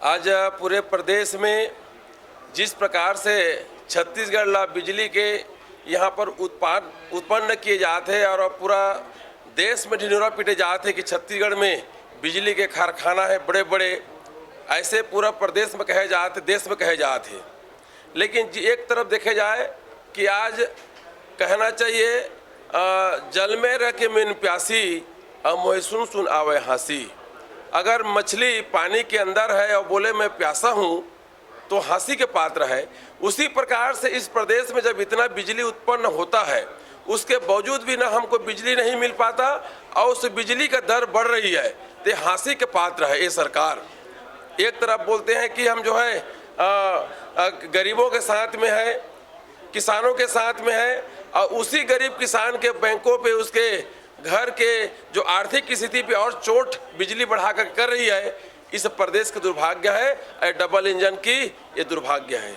आज पूरे प्रदेश में जिस प्रकार से छत्तीसगढ़ ला बिजली के यहाँ पर उत्पन्न किए जाते हैं और पूरा देश में ढिंढोरा पीटे जाते हैं कि छत्तीसगढ़ में बिजली के कारखाना है बड़े बड़े, ऐसे पूरा प्रदेश में कहे जाते, देश में कहे जाते। लेकिन एक तरफ देखे जाए कि आज कहना चाहिए जल में रह के मैन प्यासी मोहे सुन सुन आवे हंसी। अगर मछली पानी के अंदर है और बोले मैं प्यासा हूँ तो हंसी के पात्र है। उसी प्रकार से इस प्रदेश में जब इतना बिजली उत्पन्न होता है उसके बावजूद भी ना हमको बिजली नहीं मिल पाता और उस बिजली का दर बढ़ रही है, तो हंसी के पात्र है ये सरकार। एक तरफ बोलते हैं कि हम जो है गरीबों के साथ में है, किसानों के साथ में है, और उसी गरीब किसान के बैंकों पे उसके घर के जो आर्थिक स्थिति पे और चोट बिजली बढ़ाकर कर रही है। इस प्रदेश का दुर्भाग्य है, डबल इंजन की ये दुर्भाग्य है।